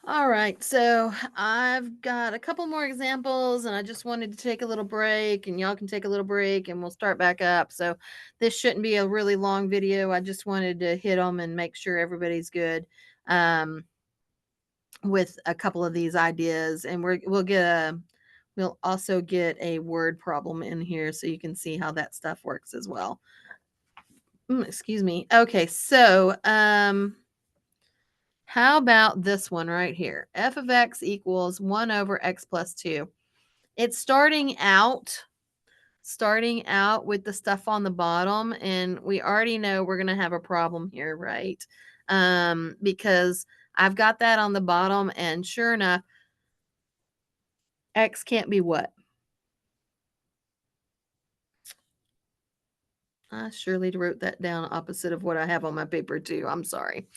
All right, so I've got a couple more examples, and I just wanted to take a little break, and y'all can take a little break, and we'll start back up. So this shouldn't be a really long video. I just wanted to hit them and make sure everybody's good um, with a couple of these ideas, and we'll also get a word problem in here so you can see how that stuff works as well. Excuse me. Okay, so how about this one right here? F of x equals 1 over x plus 2. It's starting out with the stuff on the bottom, and we already know we're going to have a problem here, right? Because I've got that on the bottom, and sure enough, x can't be what? I surely wrote that down opposite of what I have on my paper too. I'm sorry.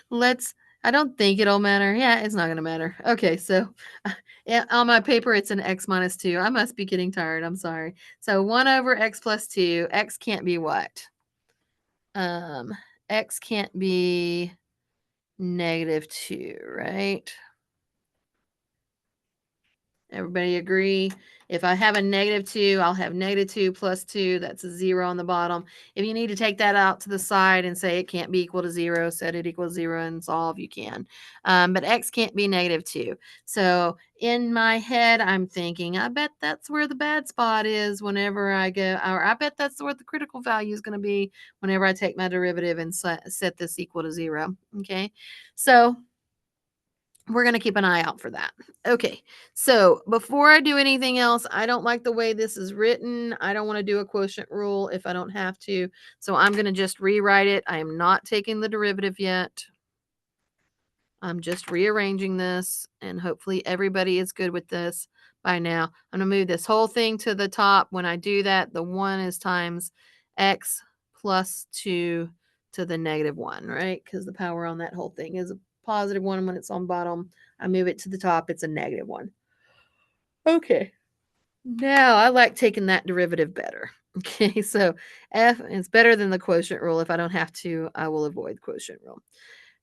Let's I don't think it'll matter. Yeah, it's not going to matter. Okay, so yeah, on my paper it's an x minus 2. I must be getting tired. I'm sorry. So 1 over x plus 2. X can't be what? Um x can't be negative 2, right? Everybody agree? If I have a negative 2, I'll have negative 2 plus 2. That's a 0 on the bottom. If you need to take that out to the side and say it can't be equal to 0, set it equal to 0 and solve, you can. But x can't be negative 2. So in my head, I'm thinking, I bet that's where the bad spot is whenever I go, or I bet that's where the critical value is going to be whenever I take my derivative and set this equal to 0. Okay. So we're going to keep an eye out for that. Okay, so before I do anything else, I don't like the way this is written. I don't want to do a quotient rule if I don't have to. So I'm going to just rewrite it. I am not taking the derivative yet. I'm just rearranging this, and hopefully everybody is good with this by now. I'm going to move this whole thing to the top. When I do that, the 1 is times x plus 2 to the negative 1, right? Because the power on that whole thing is a positive 1 when it's on bottom. I move it to the top, it's a negative 1. Okay. Now I like taking that derivative better. Okay, so f is better than the quotient rule. If I don't have to, I will avoid quotient rule.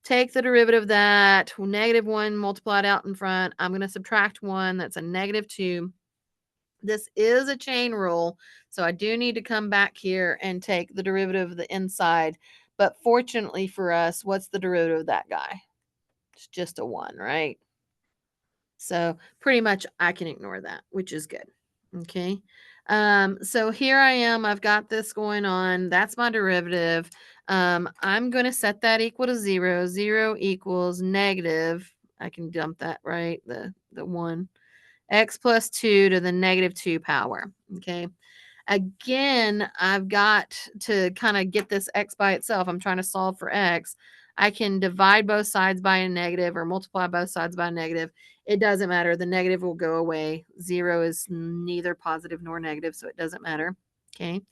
Take the derivative of that, negative 1 multiplied out in front. I'm going to subtract 1. That's a negative 2. This is a chain rule, so I do need to come back here and take the derivative of the inside. But fortunately for us, what's the derivative of that guy? It's just a 1, right? So pretty much I can ignore that, which is good. Okay. So here I am. I've got this going on. That's my derivative. I'm going to set that equal to 0. 0 equals negative. I can dump that, right? The 1. X plus 2 to the negative 2 power. Okay. Again, I've got to kind of get this x by itself. I'm trying to solve for x. I can divide both sides by a negative or multiply both sides by a negative. It doesn't matter. The negative will go away. 0 is neither positive nor negative, so it doesn't matter. Okay.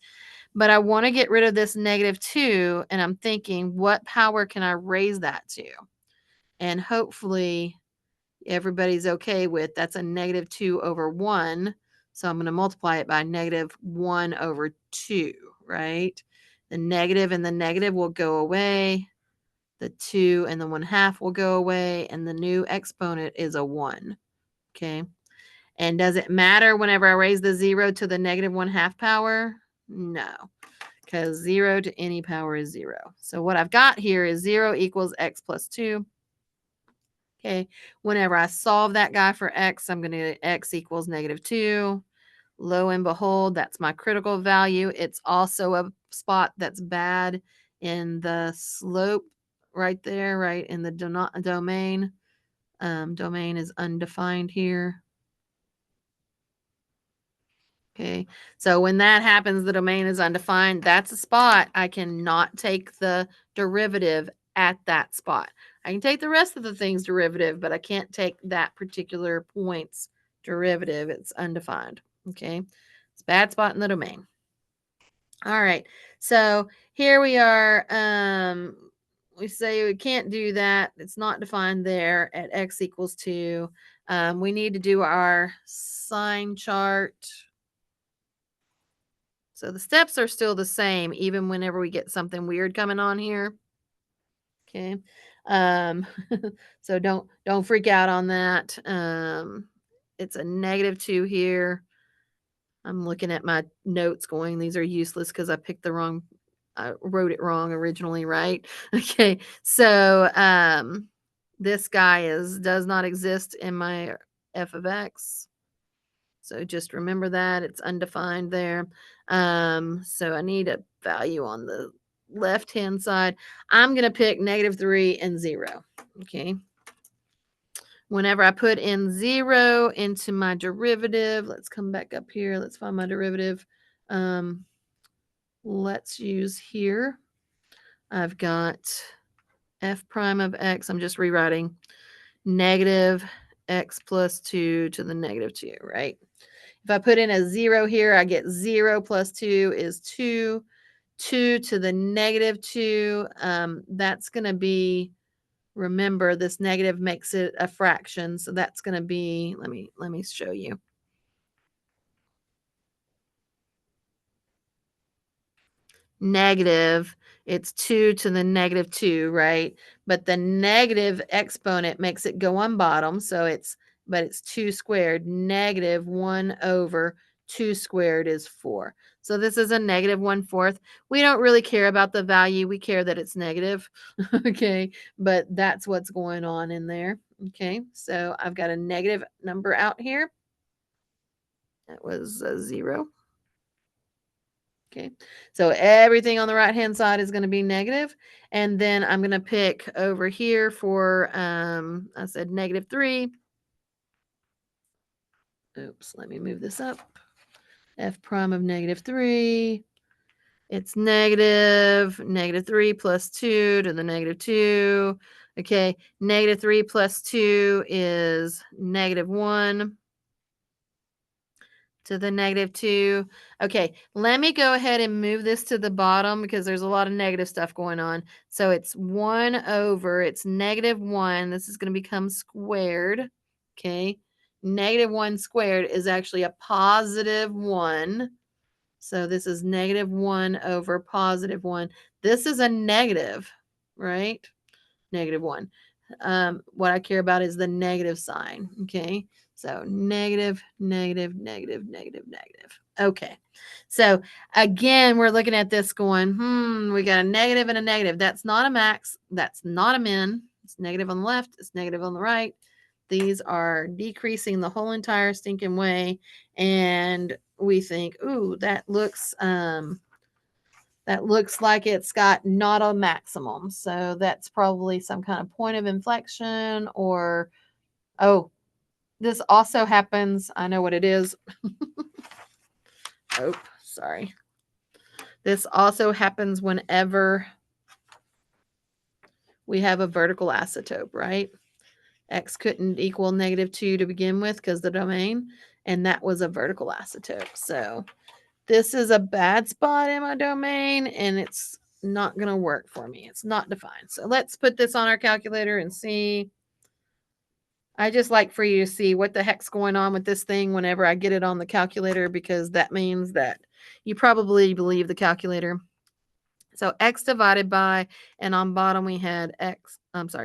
But I want to get rid of this negative 2, and I'm thinking, what power can I raise that to? And hopefully everybody's okay with that's a negative 2 over 1. So I'm going to multiply it by negative 1 over 2, right? The negative and the negative will go away. The 2 and the 1/2 will go away. And the new exponent is a 1. Okay. And does it matter whenever I raise the 0 to the negative 1/2 power? No, because 0 to any power is 0. So what I've got here is 0 equals x plus 2. Okay, whenever I solve that guy for x, I'm going to get x equals negative 2. Lo and behold, that's my critical value. It's also a spot that's bad in the slope right there, right in the domain. Domain is undefined here. Okay, so when that happens, the domain is undefined. That's a spot I cannot take the derivative at that spot. I can take the rest of the thing's derivative, but I can't take that particular point's derivative. It's undefined. Okay, it's a bad spot in the domain. All right, so here we are. We say we can't do that. It's not defined there at x equals 2. We need to do our sign chart. So the steps are still the same, even whenever we get something weird coming on here. Okay. Um, so don't freak out on that. It's a -2 here. I'm looking at my notes going, these are useless because I picked the wrong, I wrote it wrong originally, right? Okay, so this guy does not exist in my f of x. So just remember that it's undefined there. So I need a value on the left hand side. I'm going to pick -3 and 0. Okay. Whenever I put in 0 into my derivative, let's come back up here. Let's find my derivative. Let's use here. I've got f prime of x. I'm just rewriting negative x plus 2 to the -2, right? If I put in a 0 here, I get 0 plus 2 is 2. 2 to the -2. That's going to be, remember, this negative makes it a fraction. So that's going to be, let me show you. Negative, it's 2 to the -2, right? But the negative exponent makes it go on bottom. So but it's 2 squared. Negative 1 over 2 squared is 4. So this is a -1/4. We don't really care about the value. We care that it's negative. Okay. But that's what's going on in there. Okay. So I've got a negative number out here. That was a 0. Okay, so everything on the right-hand side is going to be negative. And then I'm going to pick over here for, I said -3. Oops, let me move this up. F prime of -3. It's -3 plus 2 to the -2. Okay, -3 plus 2 is -1. To the -2. Okay, let me go ahead and move this to the bottom because there's a lot of negative stuff going on. So it's 1 over, it's -1. This is going to become squared. Okay, -1 squared is actually a +1. So this is -1 over +1. This is a negative, right? -1. What I care about is the negative sign. Okay. So negative, negative, negative, negative, negative. Okay. So again, we're looking at this going, we got a negative and a negative. That's not a max. That's not a min. It's negative on the left. It's negative on the right. These are decreasing the whole entire stinking way. And we think, ooh, that looks like it's got not a maximum. So that's probably some kind of point of inflection or, oh, this also happens. I know what it is. Oh, sorry. This also happens whenever we have a vertical asymptote, right? X couldn't equal -2 to begin with because the domain, and that was a vertical asymptote. So this is a bad spot in my domain, and it's not going to work for me. It's not defined. So let's put this on our calculator and see. I just like for you to see what the heck's going on with this thing whenever I get it on the calculator, because that means that you probably believe the calculator. So x divided by, and on bottom we had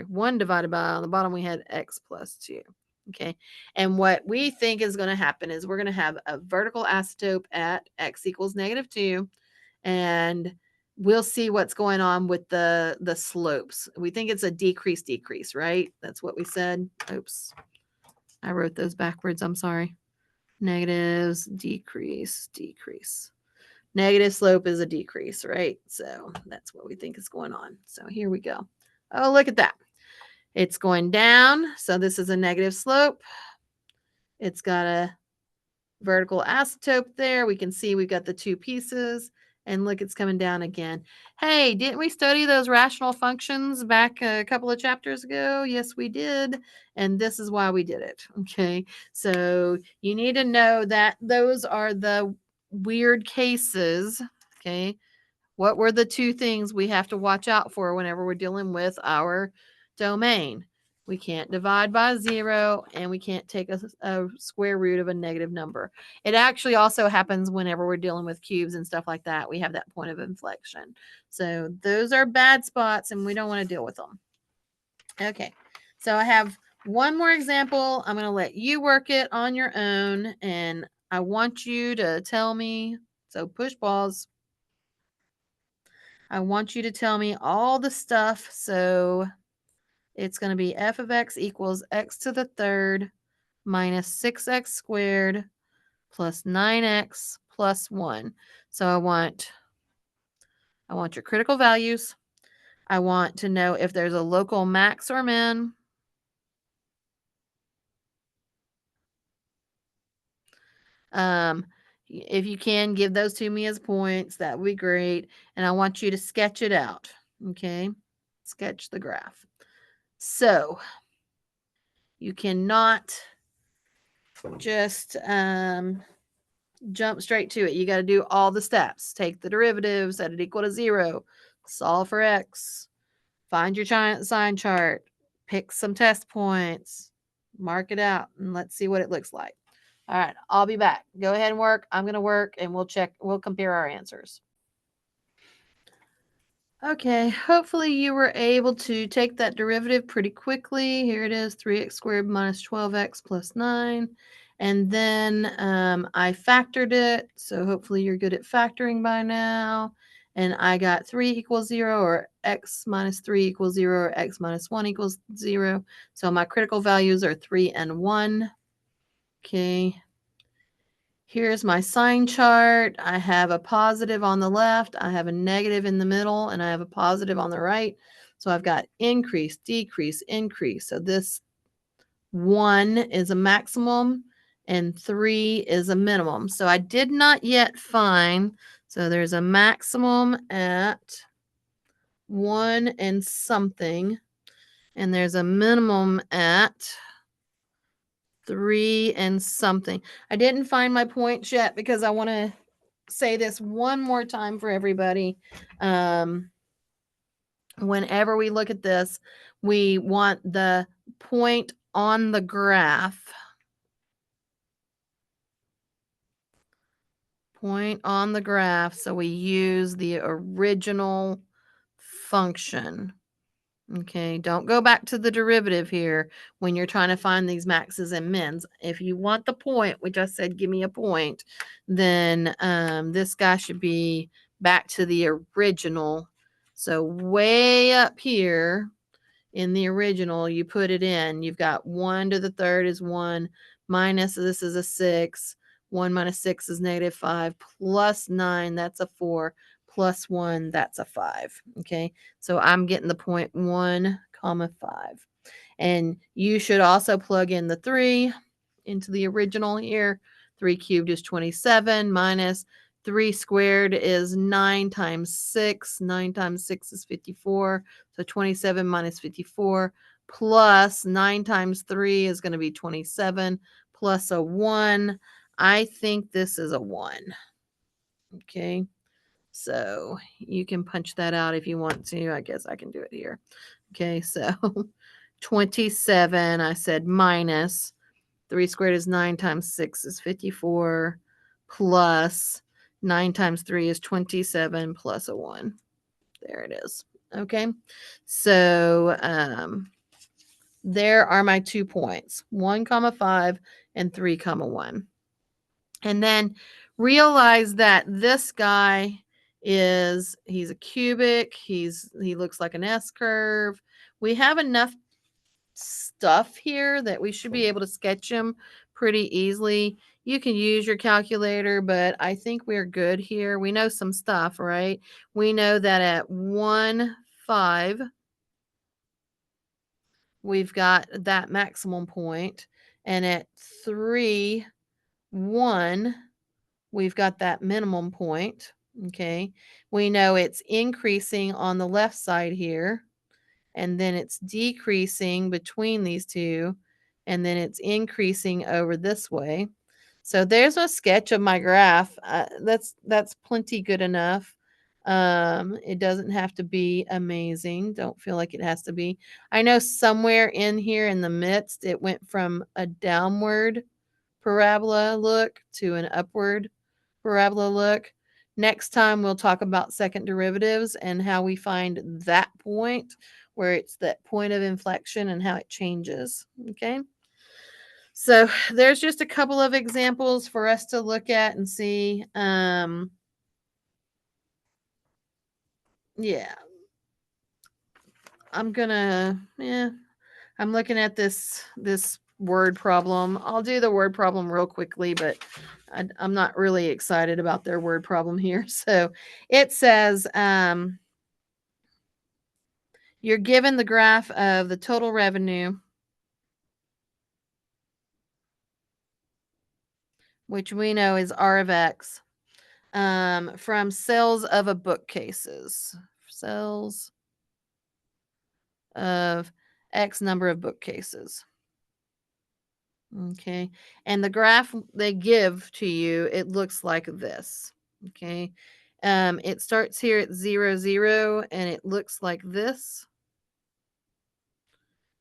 1 divided by, on the bottom we had x plus 2. Okay. And what we think is going to happen is we're going to have a vertical asymptote at x equals -2. And we'll see what's going on with the slopes. We think it's a decrease, right? That's what we said. Oops. I wrote those backwards. I'm sorry. Negatives, decrease. Negative slope is a decrease, right? So that's what we think is going on. So here we go. Oh, look at that. It's going down. So this is a negative slope. It's got a vertical asymptote there. We can see we've got the two pieces. And look, it's coming down again. Hey, didn't we study those rational functions back a couple of chapters ago? Yes, we did. And this is why we did it. Okay. So you need to know that those are the weird cases. Okay. What were the two things we have to watch out for whenever we're dealing with our domain? We can't divide by 0, and we can't take a square root of a negative number. It actually also happens whenever we're dealing with cubes and stuff like that. We have that point of inflection. So those are bad spots, and we don't want to deal with them. Okay, so I have one more example. I'm going to let you work it on your own, and I want you to tell me. So push pause. I want you to tell me all the stuff. So it's going to be f of x equals x to the third minus 6x squared plus 9x plus 1. So I want your critical values. I want to know if there's a local max or min. If you can give those to me as points, that would be great. And I want you to sketch it out. Okay. Sketch the graph. So you cannot just jump straight to it. You got to do all the steps. Take the derivative, set it equal to 0, solve for x, find your giant sign chart, pick some test points, mark it out, and let's see what it looks like. All right, I'll be back. Go ahead and work. I'm going to work and we'll compare our answers. Okay, hopefully you were able to take that derivative pretty quickly. Here it is, 3x squared minus 12x plus 9. And then I factored it, so hopefully you're good at factoring by now. And I got 3 equals 0, or x minus 3 equals 0, or x minus 1 equals 0. So my critical values are 3 and 1. Okay. Here's my sign chart. I have a positive on the left, I have a negative in the middle, and I have a positive on the right. So I've got increase, decrease, increase. So this 1 is a maximum and 3 is a minimum. So I did not yet find, so there's a maximum at 1 and something, and there's a minimum at 3 and something. I didn't find my points yet because I want to say this one more time for everybody. Whenever we look at this, we want the point on the graph. Point on the graph. So we use the original function. Okay, don't go back to the derivative here when you're trying to find these maxes and mins. If you want the point, which I said give me a point, then this guy should be back to the original. So way up here in the original, you put it in. You've got 1 to the third is 1, minus this is a 6. 1 minus 6 is negative 5, plus 9, that's a 4, plus 1, that's a 5. Okay, so I'm getting the point 1 comma 5. And you should also plug in the 3 into the original here. 3 cubed is 27 minus 3 squared is 9 times 6. 9 times 6 is 54. So 27 minus 54 plus 9 times 3 is going to be 27 plus a 1. I think this is a 1. Okay. So you can punch that out if you want to. I guess I can do it here. Okay. So 27, I said minus 3 squared is 9 times 6 is 54 plus 9 times 3 is 27 plus a 1. There it is. Okay. So there are my 2 points, 1 comma 5 and 3 comma 1. And then realize that this guy he's a cubic. He looks like an S curve. We have enough stuff here that we should be able to sketch him pretty easily. You can use your calculator, but I think we're good here. We know some stuff, right? We know that at 1, 5, we've got that maximum point, and at 3, 1, we've got that minimum point. Okay. We know it's increasing on the left side here, and then it's decreasing between these two, and then it's increasing over this way. So there's a sketch of my graph. That's plenty good enough. It doesn't have to be amazing. Don't feel like it has to be. I know somewhere in here in the midst, it went from a downward parabola look to an upward parabola look. Next time, we'll talk about second derivatives and how we find that point where it's that point of inflection and how it changes. Okay. So there's just a couple of examples for us to look at and see. Yeah, I'm looking at this word problem. I'll do the word problem real quickly, but I'm not really excited about their word problem here. So it says you're given the graph of the total revenue, which we know is R of X, from sales of a bookcases. Sales of X number of bookcases. Okay. And the graph they give to you, it looks like this. Okay. It starts here at 0, 0, and it looks like this.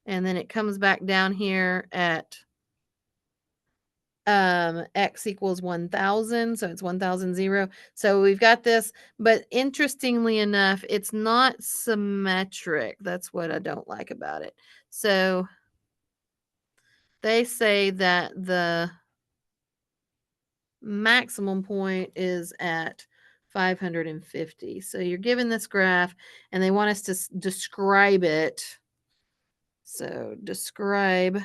And then it comes back down here at X equals 1000. So it's 1000, 0. So we've got this, but interestingly enough, it's not symmetric. That's what I don't like about it. So they say that the maximum point is at 550. So you're given this graph and they want us to describe it. So describe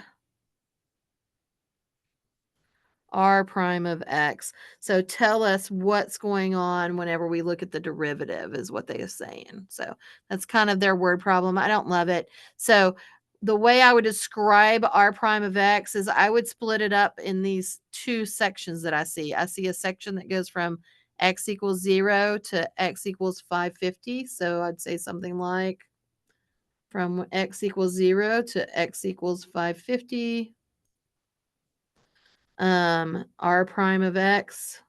R prime of X. So tell us what's going on whenever we look at the derivative is what they are saying. So that's kind of their word problem. I don't love it. So the way I would describe R prime of X is I would split it up in these two sections that I see. I see a section that goes from X equals 0 to X equals 550. So I'd say something like from X equals 0 to X equals 550. R prime of X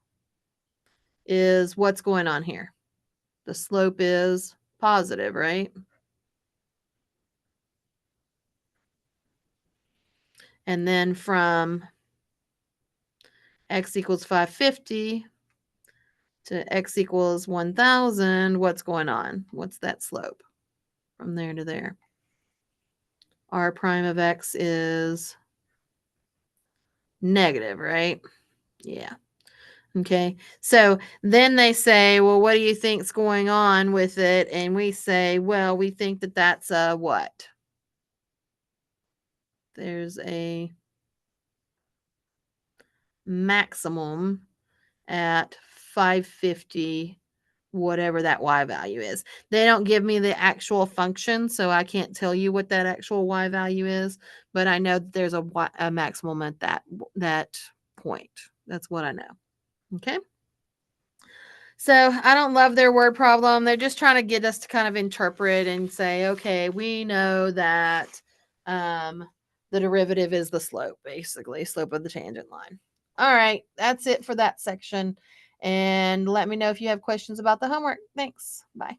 is what's going on here. The slope is positive, right? And then from X equals 550 to X equals 1000, what's going on? What's that slope from there to there? R prime of X is negative, right? Yeah. Okay. So then they say, well, what do you think's going on with it? And we say, well, we think that that's a what? There's a maximum at 550, whatever that y value is. They don't give me the actual function, so I can't tell you what that actual y value is, but I know that there's a maximum at that point. That's what I know. Okay. So I don't love their word problem. They're just trying to get us to kind of interpret and say, okay, we know that the derivative is the slope, basically, slope of the tangent line. All right, that's it for that section. And let me know if you have questions about the homework. Thanks. Bye.